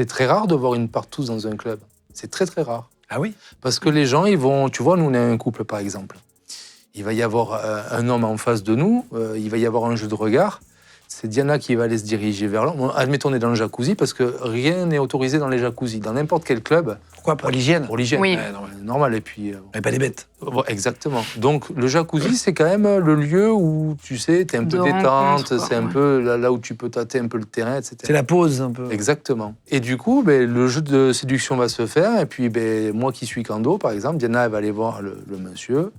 C'est très rare de voir une partouze dans un club. C'est très, très rare. Ah oui? Parce que les gens, ils vont... Tu vois, nous, on est un couple, par exemple. Il va y avoir un homme en face de nous, il va y avoir un jeu de regard. C'est Diana qui va aller se diriger vers l'homme. Bon, admettons, on est dans le jacuzzi, parce que rien n'est autorisé dans les jacuzzis. Dans n'importe quel club. Pourquoi? Pour l'hygiène? Pour l'hygiène. Oui. Normal. Et puis... Mais pas des bêtes. Exactement. Donc, le jacuzzi, c'est quand même le lieu où, tu sais, t'es un peu De détente, rencontre, c'est un peu là où tu peux tâter un peu le terrain, etc. C'est la pause, un peu. Exactement. Et du coup, le jeu de séduction va se faire. Et puis, moi qui suis Kando, par exemple, Diana, elle va aller voir le monsieur,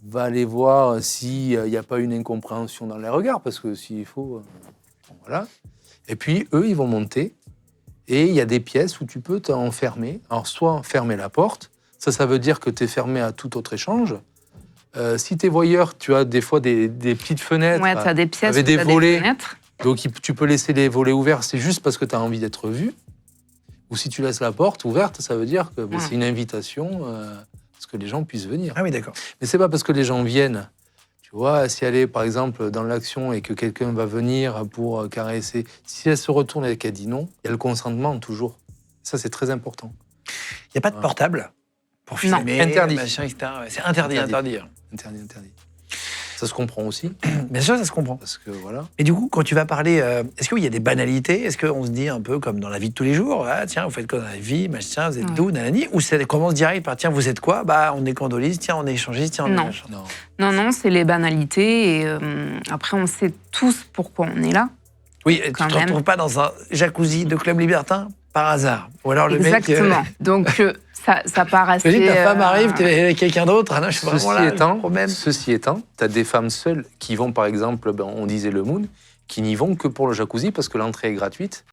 va aller voir s'il n'y a pas une incompréhension dans les regards, parce que s'il faut... voilà. Et puis, eux, ils vont monter. Et il y a des pièces où tu peux t'enfermer. Alors, soit fermer la porte. Ça veut dire que tu es fermé à tout autre échange. Si tu es voyeur, tu as des fois des petites fenêtres. Ouais, tu as des pièces avec où des t'as volets. des fenêtres. Donc, tu peux laisser les volets ouverts, c'est juste parce que tu as envie d'être vu. Ou si tu laisses la porte ouverte, ça veut dire que c'est une invitation à ce que les gens puissent venir. Ah oui, d'accord. Mais c'est pas parce que les gens viennent. Tu vois, si elle est, par exemple, dans l'action et que quelqu'un va venir pour caresser, si elle se retourne et qu'elle dit non, il y a le consentement toujours. Ça, c'est très important. Il n'y a pas de portable pour Non. filmer, Interdit. machin, etc. C'est interdit. Interdit. Interdit. Ça se comprend aussi, Bien sûr, ça se comprend. parce que voilà. Et du coup, quand tu vas parler, est-ce qu'il y a des banalités? Est-ce qu'on se dit un peu comme dans la vie de tous les jours, ah, tiens, vous faites quoi dans la vie, machin, vous êtes d'où, nanani? Ou c'est commence direct par, tiens, vous êtes quoi? Bah, on est candoliste, tiens, on est échangiste, tiens, on est Non. machin. Non. Non, c'est les banalités. Et après, on sait tous pourquoi on est là. Oui, tu Quand te même. retrouves pas dans un jacuzzi de club libertin par hasard. Ou alors le Exactement. mec. Donc, ça part assez... Imagine, ta femme arrive, t'es avec quelqu'un d'autre, ah non, je suis vraiment là, le problème. Ceci étant, tu as des femmes seules qui vont, par exemple, on disait le Moon, qui n'y vont que pour le jacuzzi parce que l'entrée est gratuite